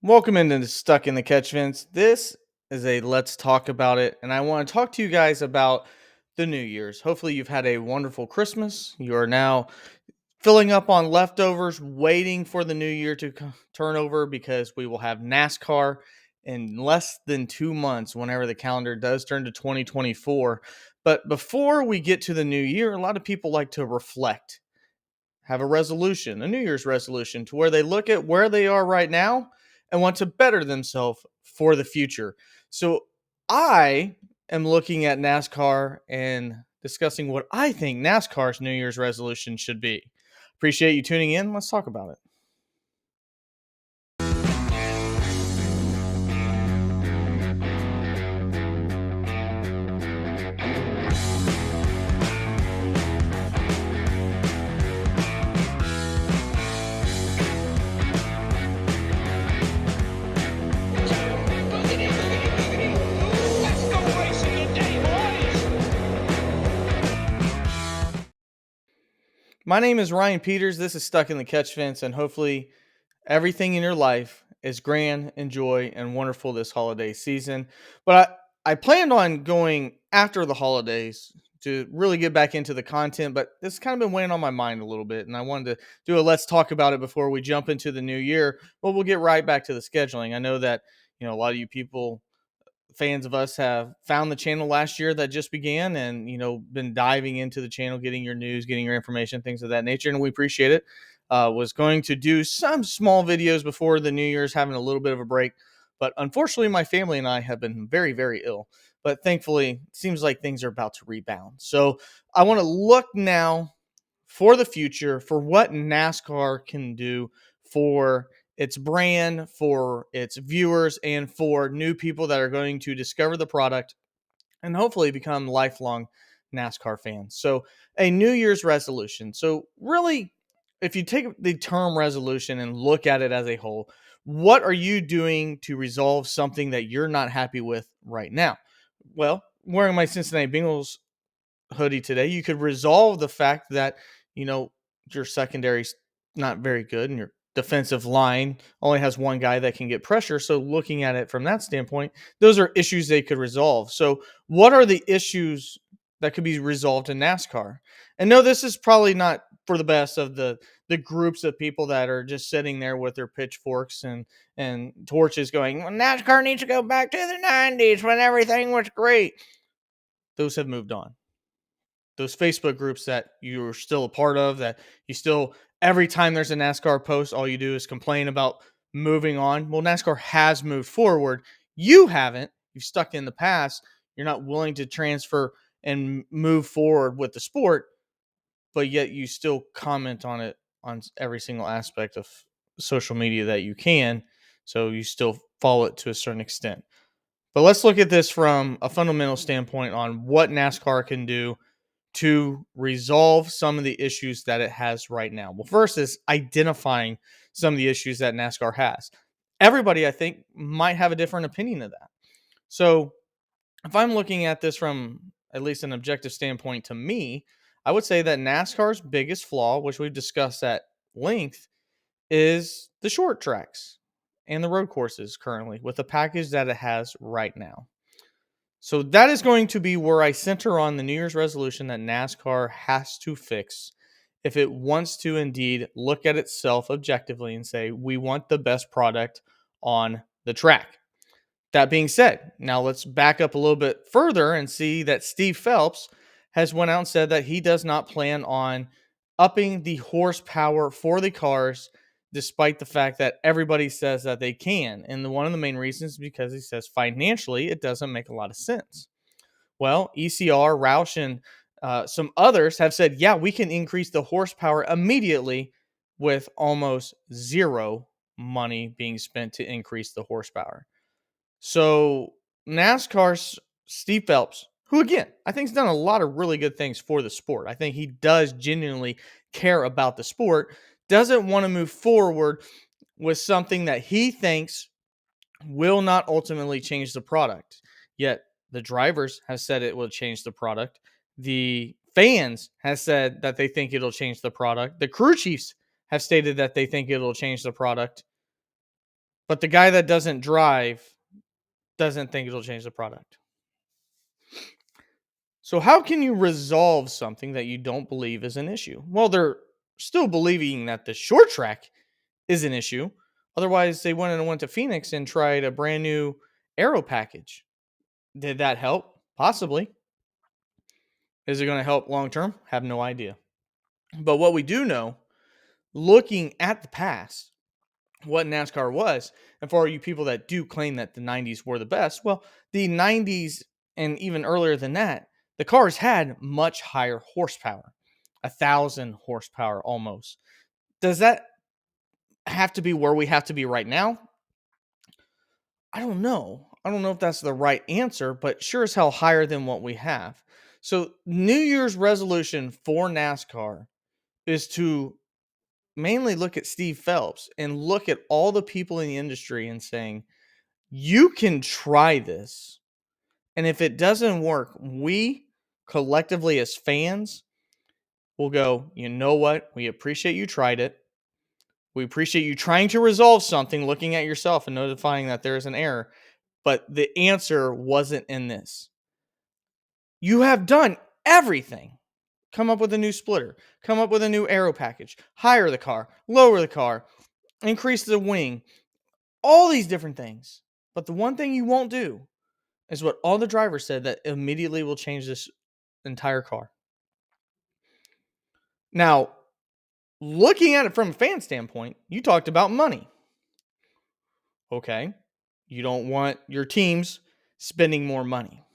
Welcome into Stuck in the Catchfence. This is a let's talk about it, and I want to talk to you guys about the New Year's. Hopefully, you've had a wonderful Christmas. You are now filling up on leftovers, waiting for the new year to turn over because we will have NASCAR in less than 2 months whenever the calendar does turn to 2024. But before we get to the new year, a lot of people like to reflect, have a resolution, a New Year's resolution, to where they look at where they are right now and want to better themselves for the future. So I am looking at NASCAR and discussing what I think NASCAR's New Year's resolution should be. Appreciate you tuning in. Let's talk about it. Boogity, boogity, boogity. Let's go racing today, boys. My name is Ryan Peters. This is Stuck in the Catch Fence, and hopefully everything in your life is grand and joy and wonderful this holiday season. But I planned on going after the holidays to really get back into the content, but it's kind of been weighing on my mind a little bit. And I wanted to do a let's talk about it before we jump into the new year. But we'll get right back to the scheduling. I know that, a lot of you people, fans of us, have found the channel last year that just began and been diving into the channel, getting your news, getting your information, things of that nature, and we appreciate it. Was going to do some small videos before the new year's, having a little bit of a break, but unfortunately my family and I have been very, very ill. But thankfully it seems like things are about to rebound, so I want to look now for the future, for what NASCAR can do for its brand, for its viewers, and for new people that are going to discover the product and hopefully become lifelong NASCAR fans. So, a New Year's resolution. So, really, if you take the term resolution and look at it as a whole, what are you doing to resolve something that you're not happy with right now? Well, wearing my Cincinnati Bengals hoodie today, you could resolve the fact that, you know, your secondary's not very good and your defensive line only has one guy that can get pressure. So looking at it from that standpoint, those are issues they could resolve. So what are the issues that could be resolved in NASCAR? And no, this is probably not for the best of the groups of people that are just sitting there with their pitchforks and torches going, well, NASCAR needs to go back to the 90s when everything was great. Those have moved on. Those Facebook groups that you're still a part of, that you still, every time there's a NASCAR post, all you do is complain about moving on. Well, NASCAR has moved forward. You haven't. You've stuck in the past. You're not willing to transfer and move forward with the sport, but yet you still comment on it on every single aspect of social media that you can. So you still follow it to a certain extent. But let's look at this from a fundamental standpoint on what NASCAR can do to resolve some of the issues that it has right now. Well, first is identifying some of the issues that NASCAR has. Everybody, I think, might have a different opinion of that. So, if I'm looking at this from at least an objective standpoint to me, I would say that NASCAR's biggest flaw, which we've discussed at length, is the short tracks and the road courses currently with the package that it has right now. So that is going to be where I center on the New Year's resolution that NASCAR has to fix if it wants to indeed look at itself objectively and say, we want the best product on the track. That being said, now let's back up a little bit further and see that Steve Phelps has went out and said that he does not plan on upping the horsepower for the cars, despite the fact that everybody says that they can. And one of the main reasons is because he says financially it doesn't make a lot of sense. Well, ECR, Roush, and some others have said, yeah, we can increase the horsepower immediately with almost zero money being spent to increase the horsepower. So NASCAR's Steve Phelps, who again, I think has done a lot of really good things for the sport. I think he does genuinely care about the sport, doesn't want to move forward with something that he thinks will not ultimately change the product. Yet the drivers have said it will change the product. The fans have said that they think it'll change the product. The crew chiefs have stated that they think it'll change the product. But the guy that doesn't drive doesn't think it'll change the product. So, how can you resolve something that you don't believe is an issue? Well, they're still believing that the short track is an issue. Otherwise, they went to Phoenix and tried a brand new aero package. Did that help? Possibly. Is it going to help long term? Have no idea. But what we do know, looking at the past, what NASCAR was, and for all you people that do claim that the 90s were the best, well, the 90s and even earlier than that, the cars had much higher horsepower, 1,000 horsepower almost. Does that have to be where we have to be right now? I don't know. I don't know if that's the right answer, but sure as hell higher than what we have. So, New Year's resolution for NASCAR is to mainly look at Steve Phelps and look at all the people in the industry and saying, you can try this. And if it doesn't work, we collectively as fans will go, you know what? We appreciate you tried it. We appreciate you trying to resolve something, looking at yourself and notifying that there is an error. But the answer wasn't in this. You have done everything. Come up with a new splitter, come up with a new aero package, higher the car, lower the car, increase the wing, all these different things. But the one thing you won't do is what all the drivers said that immediately will change this entire car. Now, looking at it from a fan standpoint, you talked about money. Okay. You don't want your teams spending more money.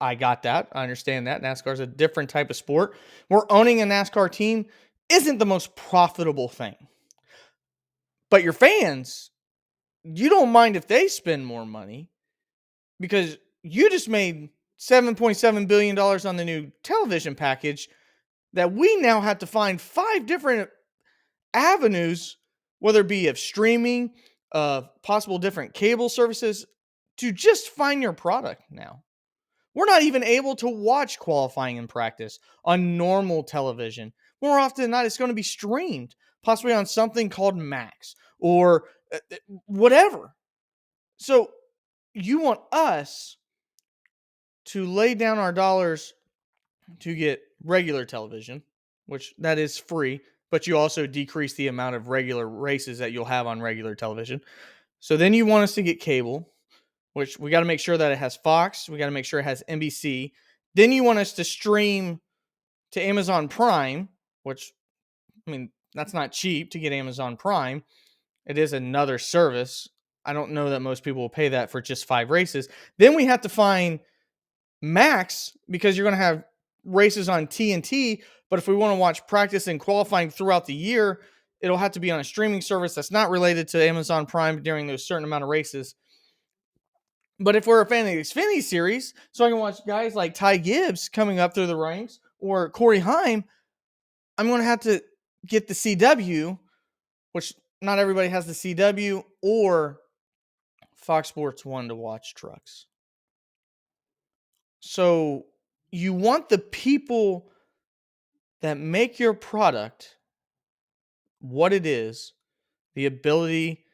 I got that. I understand that. NASCAR is a different type of sport where owning a NASCAR team isn't the most profitable thing. But your fans, you don't mind if they spend more money because you just made $7.7 billion on the new television package that we now have to find 5 different avenues, whether it be of streaming, of possible different cable services, to just find your product now. We're not even able to watch qualifying and practice on normal television. More often than not, it's going to be streamed, possibly on something called Max or whatever. So you want us to lay down our dollars to get regular television, which that is free, but you also decrease the amount of regular races that you'll have on regular television. So then you want us to get cable, which we got to make sure that it has Fox. We got to make sure it has NBC. Then you want us to stream to Amazon Prime, which, I mean, that's not cheap to get Amazon Prime. It is another service. I don't know that most people will pay that for just 5 races. Then we have to find Max because you're going to have races on TNT. But if we want to watch practice and qualifying throughout the year, it'll have to be on a streaming service that's not related to Amazon Prime during those certain amount of races. But if we're a fan of the Xfinity series, so I can watch guys like Ty Gibbs coming up through the ranks or Corey Heim, I'm going to have to get the CW, which not everybody has the CW, or Fox Sports 1 to watch trucks. So you want the people that make your product what it is, the ability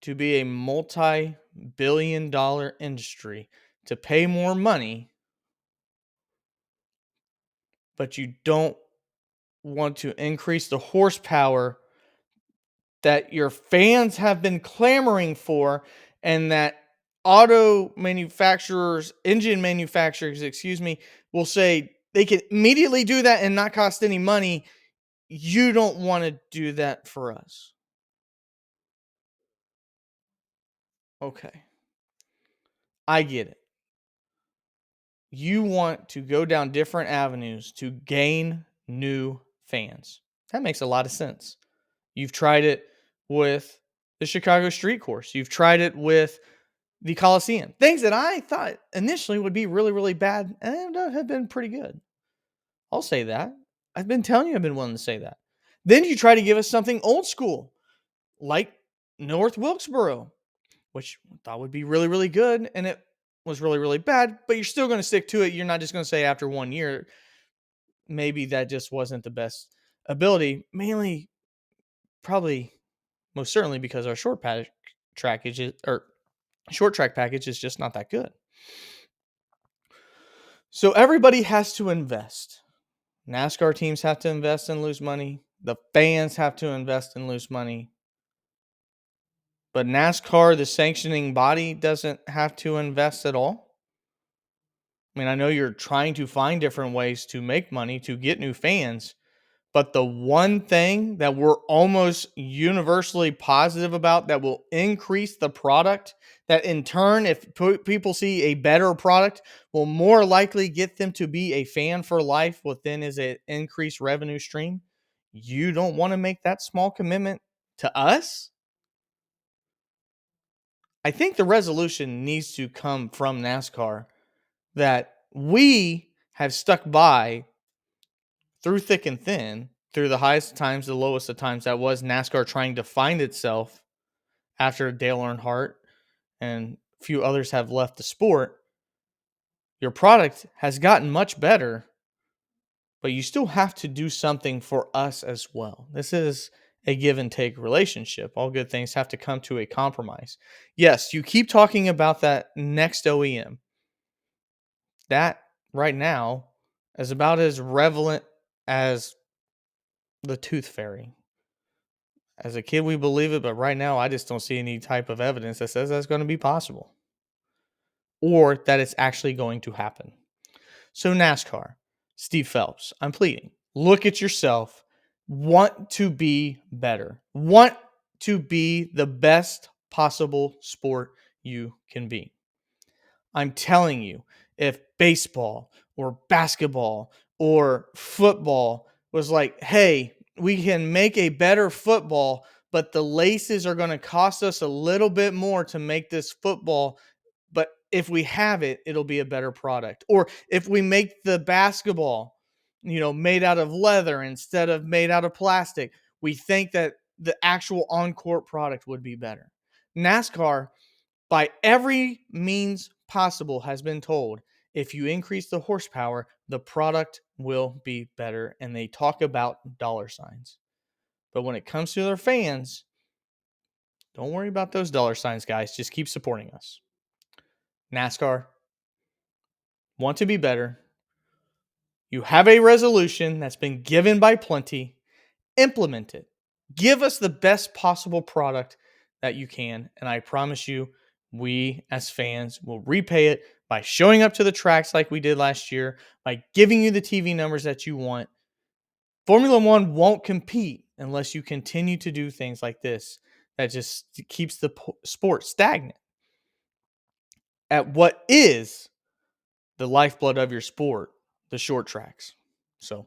to be a multi-billion-dollar industry, to pay more money, but you don't want to increase the horsepower that your fans have been clamoring for and that engine manufacturers, will say they can immediately do that and not cost any money. You don't want to do that for us. Okay. I get it. You want to go down different avenues to gain new fans. That makes a lot of sense. You've tried it with the Chicago Street Course. You've tried it with the Coliseum. Things that I thought initially would be really, really bad and have been pretty good. I'll say that. I've been telling you I've been willing to say that. Then you try to give us something old school, like North Wilkesboro, which I thought would be really, really good, and it was really, really bad, but you're still going to stick to it. You're not just going to say after 1 year, maybe that just wasn't the best ability. Mainly, probably Most certainly because our short track package is just not that good. So everybody has to invest. NASCAR teams have to invest and lose money. The fans have to invest and lose money. But NASCAR, the sanctioning body, doesn't have to invest at all. I mean, I know you're trying to find different ways to make money to get new fans, but the one thing that we're almost universally positive about that will increase the product, that in turn, if people see a better product, will more likely get them to be a fan for life, what then is an increased revenue stream. You don't want to make that small commitment to us? I think the resolution needs to come from NASCAR that we have stuck by through thick and thin, through the highest of times, the lowest of times. That was NASCAR trying to find itself after Dale Earnhardt and a few others have left the sport. Your product has gotten much better, but you still have to do something for us as well. This is a give and take relationship. All good things have to come to a compromise. Yes, you keep talking about that next OEM. That right now is about as relevant as the tooth fairy. As a kid, we believe it, but right now, I just don't see any type of evidence that says that's going to be possible or that it's actually going to happen. So, NASCAR, Steve Phelps, I'm pleading. Look at yourself. Want to be better. Want to be the best possible sport you can be. I'm telling you, if baseball or basketball or football was like, hey, we can make a better football, but the laces are going to cost us a little bit more to make this football. But if we have it, it'll be a better product. Or if we make the basketball, made out of leather instead of made out of plastic, we think that the actual on court product would be better. NASCAR, by every means possible, has been told if you increase the horsepower, the product will be better. And they talk about dollar signs. But when it comes to their fans, don't worry about those dollar signs, guys. Just keep supporting us. NASCAR, want to be better. You have a resolution that's been given by plenty. Implement it. Give us the best possible product that you can. And I promise you, we as fans will repay it by showing up to the tracks like we did last year, by giving you the TV numbers that you want. Formula One won't compete unless you continue to do things like this that just keeps the sport stagnant at what is the lifeblood of your sport, the short tracks. So,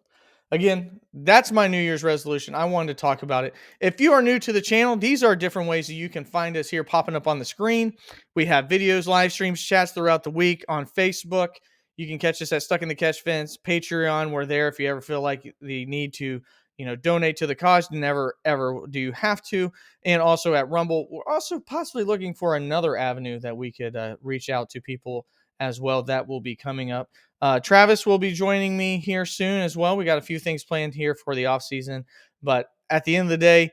again, that's my New Year's resolution. I wanted to talk about it. If you are new to the channel, these are different ways that you can find us here popping up on the screen. We have videos, live streams, chats throughout the week on Facebook. You can catch us at Stuck in the Catchfence, Patreon. We're there if you ever feel like the need to, donate to the cause. Never, ever do you have to. And also at Rumble. We're also possibly looking for another avenue that we could reach out to people as well. That will be coming up. Travis will be joining me here soon as well. We got a few things planned here for the off season, but at the end of the day,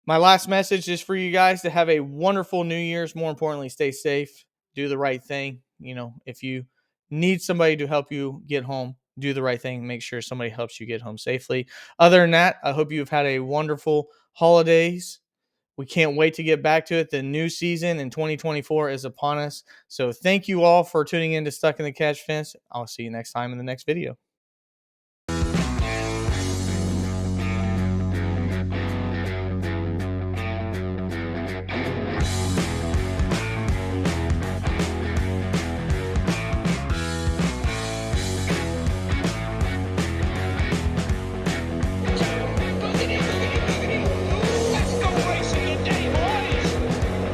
my last message is for you guys to have a wonderful New Year's. More importantly, stay safe, do the right thing. If you need somebody to help you get home, do the right thing. Make sure somebody helps you get home safely. Other than that, I hope you've had a wonderful holidays. We can't wait to get back to it. The new season in 2024 is upon us. So thank you all for tuning in to Stuck in the Catch Fence. I'll see you next time in the next video.